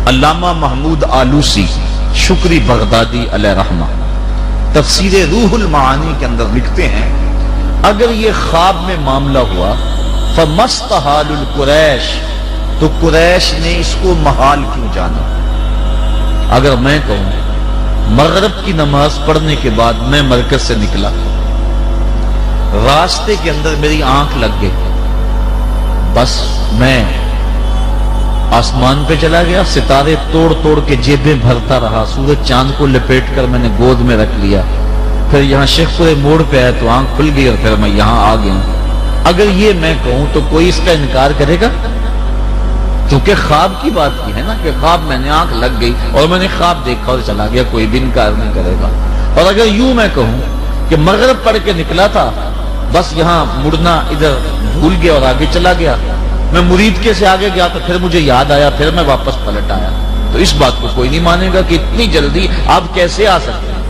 علامہ محمود آلوسی شکری بغدادی علیہ رحمہ تفسیر روح المعانی کے اندر لکھتے ہیں اگر یہ خواب میں معاملہ ہوا فمستحال القریش تو قریش نے اس کو محال کیوں جانا. اگر میں کہوں مغرب کی نماز پڑھنے کے بعد میں مرکز سے نکلا, راستے کے اندر میری آنکھ لگ گئی, بس میں آسمان پہ چلا گیا, ستارے توڑ توڑ کے جیبیں بھرتا رہا, سورج چاند کو لپیٹ کر میں نے گود میں رکھ لیا, پھر یہاں شیخ پورے موڑ پہ آئے تو آنکھ کھل گئی اور پھر میں یہاں آ گیا. اگر یہ میں کہوں تو کوئی اس کا انکار کرے گا؟ کیونکہ خواب کی بات کی ہے نا کہ خواب میں نے آنکھ لگ گئی اور میں نے خواب دیکھا اور چلا گیا, کوئی بھی انکار نہیں کرے گا. اور اگر یوں میں کہوں کہ مغرب پڑھ کے نکلا تھا, بس یہاں مڑنا ادھر بھول گیا اور آگے چلا گیا, میں مرید کے سے آگے گیا تو پھر مجھے یاد آیا, پھر میں واپس پلٹ آیا, تو اس بات کو کوئی نہیں مانے گا کہ اتنی جلدی آپ کیسے آ سکتے ہیں.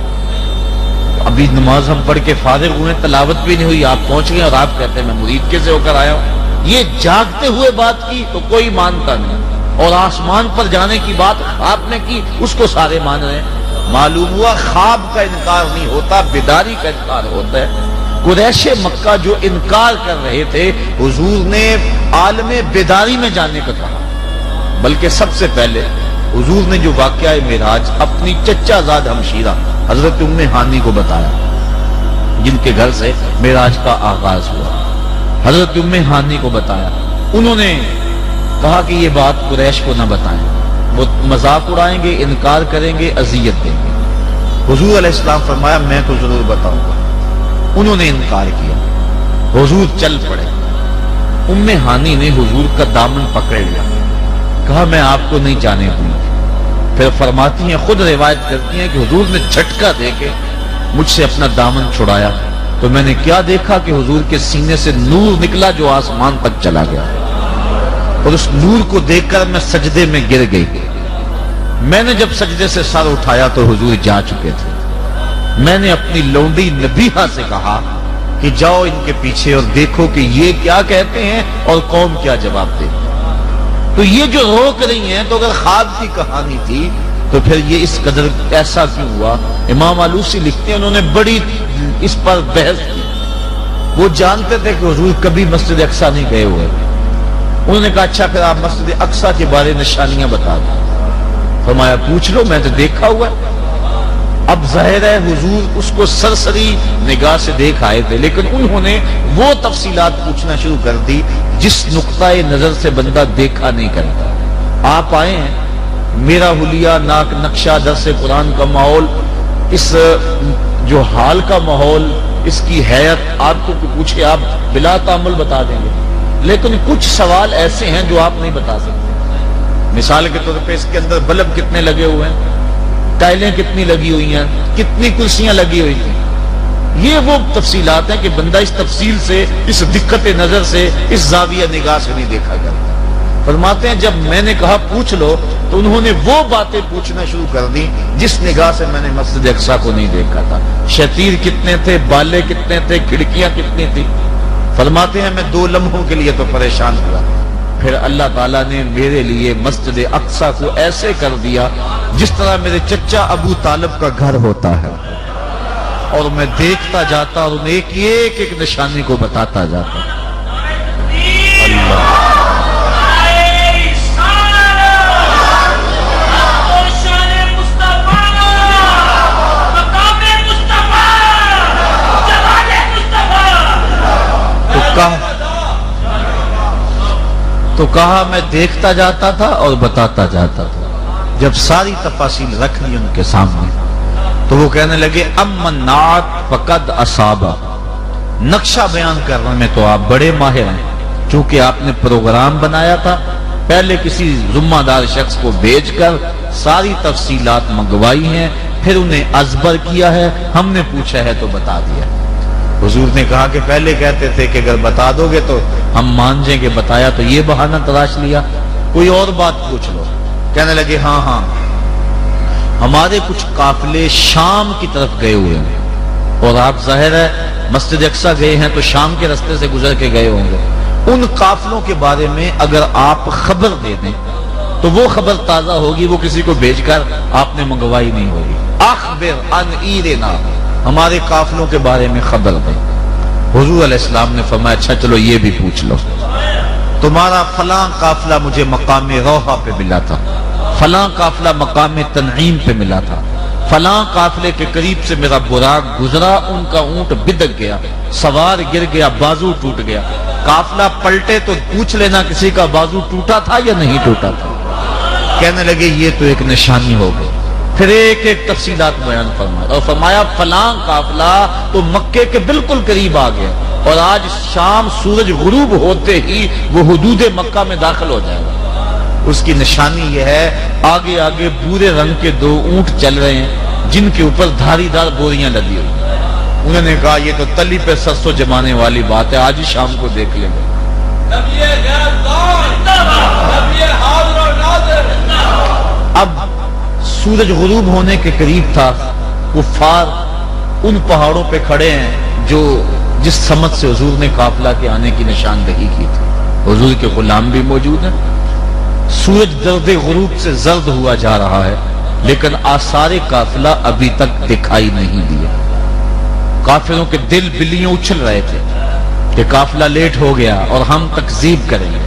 ابھی نماز ہم پڑھ کے فارغ ہوئے, تلاوت بھی نہیں ہوئی, آپ پہنچ گئے اور آپ کہتے ہیں میں مرید کے سے ہو کر آیا ہوں. یہ جاگتے ہوئے بات کی تو کوئی مانتا نہیں, اور آسمان پر جانے کی بات خواب نے کی, اس کو سارے مان رہے ہیں. معلوم ہوا خواب کا انکار نہیں ہوتا, بیداری کا انکار ہوتا ہے. قریش مکہ جو انکار کر رہے تھے, حضور نے عالم بیداری میں جانے کا کہا. بلکہ سب سے پہلے حضور نے جو واقعہ معراج اپنی چچا زاد ہمشیرہ حضرت ام ہانی کو بتایا, جن کے گھر سے معراج کا آغاز ہوا, حضرت ام ہانی کو بتایا. انہوں نے کہا کہ یہ بات قریش کو نہ بتائیں, وہ مذاق اڑائیں گے, انکار کریں گے, اذیت دیں گے. حضور علیہ السلام فرمایا میں تو ضرور بتاؤں گا. انہوں نے انکار کیا, حضور چل پڑے. ام ہانی نے حضور کا دامن پکڑ لیا, کہا میں آپ کو نہیں جانے دوں گی. پھر فرماتی ہیں, خود روایت کرتی ہیں کہ حضور نے جھٹکا دے کے مجھ سے اپنا دامن چھڑایا تو میں نے کیا دیکھا کہ حضور کے سینے سے نور نکلا جو آسمان تک چلا گیا, اور اس نور کو دیکھ کر میں سجدے میں گر گئی. میں نے جب سجدے سے سر اٹھایا تو حضور جا چکے تھے. میں نے اپنی لونڈی نبیہہ سے کہا کہ جاؤ ان کے پیچھے اور دیکھو کہ یہ کیا کہتے ہیں اور قوم کیا جواب دے. تو یہ جو روک رہی ہیں, تو اگر خواب کی کہانی تھی تو پھر یہ اس قدر ایسا کیوں ہوا؟ امام آلوسی لکھتے ہیں انہوں نے بڑی اس پر بحث کی. وہ جانتے تھے کہ حضور کبھی مسجد اقصی نہیں گئے ہوئے. انہوں نے کہا اچھا پھر آپ مسجد اقصی کے بارے نشانیاں بتا دیں. فرمایا پوچھ لو, میں تو دیکھا ہوا ہے. اب ظاہر ہے حضور اس کو سرسری نگاہ سے دیکھ آئے تھے, لیکن انہوں نے وہ تفصیلات پوچھنا شروع کر دی جس نقطۂ نظر سے بندہ دیکھا نہیں کرتا. آپ آئے ہیں, میرا حلیہ ناک نقشہ درس قرآن کا ماحول, اس جو حال کا ماحول, اس کی حیت آپ کو پوچھے آپ بلا تعامل بتا دیں گے, لیکن کچھ سوال ایسے ہیں جو آپ نہیں بتا سکتے. مثال کے طور پہ اس کے اندر بلب کتنے لگے ہوئے ہیں, ٹائلیں کتنی لگی ہوئی ہیں, کتنی کرسیاں لگی ہوئی ہیں. یہ وہ تفصیلات ہیں کہ بندہ اس تفصیل سے, اس دقت نظر سے, اس زاویہ نگاہ سے نہیں دیکھا جاتا. فرماتے ہیں جب میں نے کہا پوچھ لو تو انہوں نے وہ باتیں پوچھنا شروع کر دی جس نگاہ سے میں نے مسجد اقصی کو نہیں دیکھا تھا. شتیر کتنے تھے, بالے کتنے تھے, کھڑکیاں کتنی تھی. فرماتے ہیں میں 2 لمحوں کے لیے تو پریشان ہوا, پھر اللہ تعالیٰ نے میرے لیے مسجد اقصی کو ایسے کر دیا جس طرح میرے چچا ابو طالب کا گھر ہوتا ہے, اور میں دیکھتا جاتا اور انہیں ایک ایک نشانی کو بتاتا جاتا. اللہ تو کہا میں دیکھتا جاتا تھا اور بتاتا جاتا تھا. جب ساری تفاصیل رکھ لی ان کے سامنے تو وہ کہنے لگے امن نعت فقد اصابہ, نقشہ بیان کرنے میں تو آپ بڑے ماہر ہیں. چونکہ آپ نے پروگرام بنایا تھا, پہلے کسی ذمہ دار شخص کو بھیج کر ساری تفصیلات منگوائی ہیں, پھر انہیں ازبر کیا ہے, ہم نے پوچھا ہے تو بتا دیا. حضور نے کہا کہ پہلے کہتے تھے کہ اگر بتا دو گے تو ہم مان جائیں گے, بتایا تو یہ بہانہ تلاش لیا, کوئی اور بات پوچھ لو. کہنے لگے ہاں ہمارے کچھ قافلے شام کی طرف گئے ہوئے ہیں, اور آپ ظاہر ہے مسجد اقصی گئے ہیں تو شام کے راستے سے گزر کے گئے ہوں گے. ان قافلوں کے بارے میں اگر آپ خبر دے دیں تو وہ خبر تازہ ہوگی، وہ کسی کو بھیج کر آپ نے منگوائی نہیں ہوگی۔ اخبر عن ایرنا، ہمارے قافلوں کے بارے میں خبر دیں۔ حضور علیہ السلام نے فرمایا اچھا چلو یہ بھی پوچھ لو، تمہارا فلاں قافلہ مجھے مقام روحہ پہ ملا تھا، فلاں قافلہ مقام تنعیم پہ ملا تھا، فلاں قافلے کے قریب سے میرا براق گزرا، ان کا اونٹ بدک گیا، سوار گر گیا، بازو ٹوٹ گیا۔ قافلہ پلٹے تو پوچھ لینا کسی کا بازو ٹوٹا تھا یا نہیں ٹوٹا تھا۔ کہنے لگے یہ تو ایک نشانی ہو گئی۔ پھر ایک ایک تفصیلات بیان فرمایا اور فرمایا فلاں قافلہ تو مکے کے بالکل قریب آ گیا، اور آج شام سورج غروب ہوتے ہی وہ حدود مکہ میں داخل ہو جائے گا۔ اس کی نشانی یہ ہے آگے آگے بورے رنگ کے دو اونٹ چل رہے ہیں جن کے اوپر دھاری دار بوریاں لدی ہوئی۔ انہوں نے کہا یہ تو تلی پہ سرسوں جمانے والی بات ہے، آج ہی شام کو دیکھ لیں گے۔ اب سورج غروب ہونے کے قریب تھا، کفار ان پہاڑوں پہ کھڑے ہیں جس سمت سے حضور نے قافلہ کے آنے کی نشاندہی کی تھی۔ حضور کے غلام بھی موجود ہیں۔ سورج درد غروب سے زرد ہوا جا رہا ہے، لیکن آثار قافلہ ابھی تک دکھائی نہیں دیے۔ کافروں کے دل بلیاں اچھل رہے تھے کہ قافلہ لیٹ ہو گیا اور ہم تکذیب کریں گے۔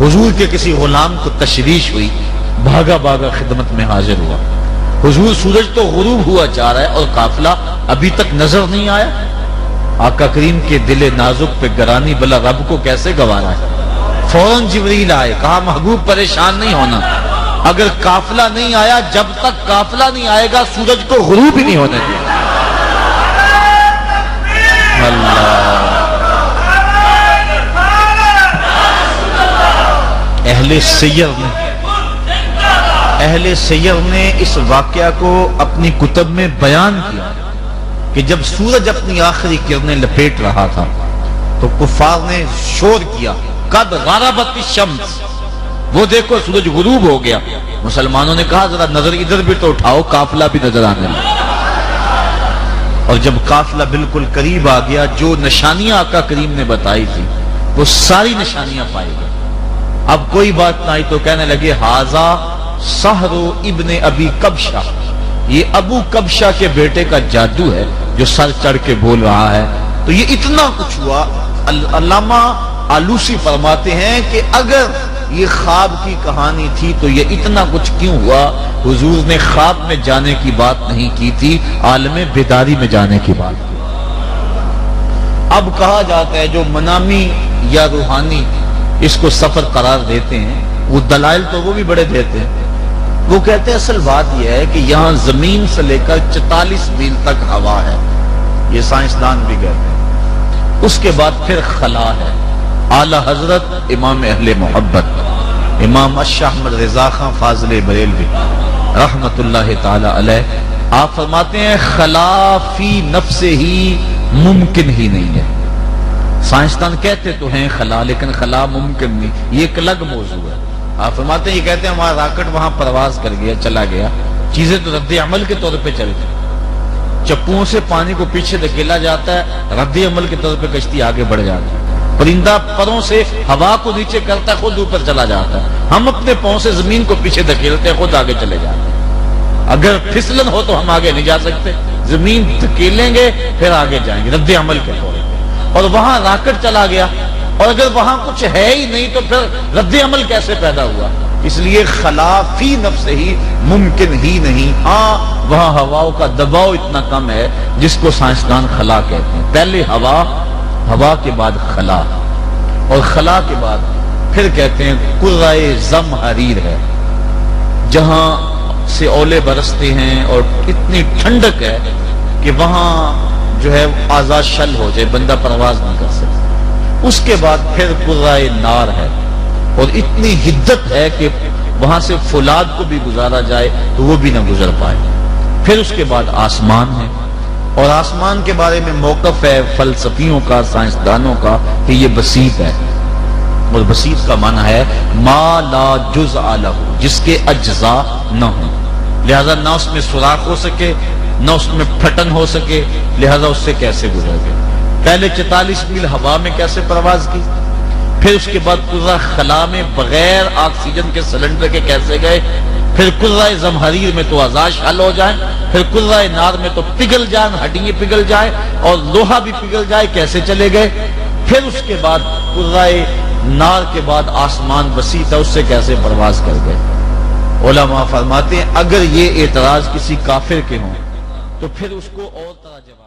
حضور کے کسی غلام کو تشویش ہوئی، بھاگا بھاگا خدمت میں حاضر ہوا۔ حضور سورج تو غروب ہوا جا رہا ہے اور قافلہ ابھی تک نظر نہیں آیا۔ آقا کریم کے دل نازک پہ گرانی بلا رب کو کیسے گوارا ہے۔ فوراً جبریل آئے، کہا محبوب پریشان نہیں ہونا، اگر قافلہ نہیں آیا، جب تک قافلہ نہیں آئے گا سورج کو غروب ہی نہیں ہونے دیا۔ اہل سیر نے اس واقعہ کو اپنی کتب میں بیان کیا کہ جب سورج اپنی آخری کرنیں لپیٹ رہا تھا تو کفار نے شور کیا قد غربت الشمس، وہ دیکھو سورج غروب ہو گیا۔ مسلمانوں نے کہا ذرا نظر ادھر بھی تو اٹھاؤ، قافلہ بھی نظر آنے لگا۔ اور جب قافلہ بالکل قریب آ گیا، جو نشانیاں آقا کریم نے بتائی تھی وہ ساری نشانیاں پائی گئی۔ اب کوئی بات نہ آئی تو کہنے لگے ھذا سحر ابن ابی کبشہ، یہ ابو کبشہ کے بیٹے کا جادو ہے جو سر چڑھ کے بول رہا ہے۔ تو یہ اتنا کچھ ہوا۔ علامہ آلوسی فرماتے ہیں کہ اگر یہ خواب کی کہانی تھی تو یہ اتنا کچھ کیوں ہوا؟ حضور نے خواب میں جانے کی بات نہیں کی تھی، عالم بیداری میں جانے کی بات کی۔ اب کہا جاتا ہے جو منامی یا روحانی اس کو سفر قرار دیتے ہیں، وہ دلائل تو وہ بھی بڑے دیتے ہیں۔ وہ کہتے ہیں اصل بات یہ ہے کہ یہاں زمین سے لے کر 44 میل تک ہوا ہے، یہ سائنسدان بھی کہتے ہیں۔ اس کے بعد پھر خلا ہے۔ اعلی حضرت امام اہل محبت امام اشہ احمد رضا خان فاضل بریلوی رحمت اللہ تعالی علیہ، آپ فرماتے ہیں خلا فی نفس ہی ممکن ہی نہیں ہے۔ سائنسدان کہتے تو ہیں خلا، لیکن خلا ممکن نہیں، یہ ایک الگ موضوع ہے۔ آپ فرماتے ہیں یہ کہتے ہیں ہمارا راکٹ وہاں پرواز کر گیا، چلا گیا، چیزیں تو رد عمل کے طور پہ چلتی، چپوؤں سے پانی کو پیچھے دھکیلا جاتا ہے، رد عمل کے طور پہ کشتی آگے بڑھ جاتی ہے۔ پرندہ پروں سے ہوا کو نیچے کرتا ہے، خود اوپر چلا جاتا ہے۔ ہم اپنے پاؤں سے زمین کو پیچھے دھکیلتے ہیں، خود آگے چلے جاتے ہیں۔ اگر پھسلن ہو تو ہم آگے نہیں جا سکتے، زمین دھکیلیں گے پھر آگے جائیں گے رد عمل کے طور پہ۔ اور وہاں راکٹ چلا گیا، اور اگر وہاں کچھ ہے ہی نہیں تو پھر رد عمل کیسے پیدا ہوا؟ اس لیے خلا فی نفس ہی ممکن ہی نہیں۔ ہاں وہاں ہواؤں کا دباؤ اتنا کم ہے جس کو سائنسدان خلا کہتے ہیں۔ پہلے ہوا کے بعد خلا، اور خلا کے بعد پھر کہتے ہیں قرۂ زمہریر ہے، جہاں سے اولے برستے ہیں اور اتنی ٹھنڈک ہے کہ وہاں جو ہے آزاد شل ہو جائے، بندہ پرواز نہیں کر سکتا۔ اس کے بعد پھر قرۂ نار ہے، اور اتنی حدت ہے کہ وہاں سے فولاد کو بھی گزارا جائے تو وہ بھی نہ گزر پائے۔ پھر اس کے بعد آسمان ہے، اور آسمان کے بارے میں موقف ہے فلسفیوں کا، سائنسدانوں کا، کہ یہ بسیط ہے، اور بسیط کا معنی ہے ما لا جزء لہ، جس کے اجزاء نہ ہوں، لہذا نہ اس میں سوراخ ہو سکے نہ اس میں پھٹن ہو سکے، لہذا اس سے کیسے گزر گئے؟ پہلے 44 میل ہوا میں کیسے پرواز کی، پھر اس کے بعد قرہ خلا میں بغیر آکسیجن کے سلنڈر کے کیسے گئے، پھر قرہ زمہریر میں تو آزاش حل ہو جائیں، پھر قرہ نار میں تو پگھل جائیں، ہڈیاں پگھل جائیں اور لوہا بھی پگھل جائے، کیسے چلے گئے؟ پھر اس کے بعد قرہ نار کے بعد آسمان وسیع تھا، اس سے کیسے پرواز کر گئے؟ علماء فرماتے ہیں اگر یہ اعتراض کسی کافر کے ہوں تو پھر اس کو اور طرح جواب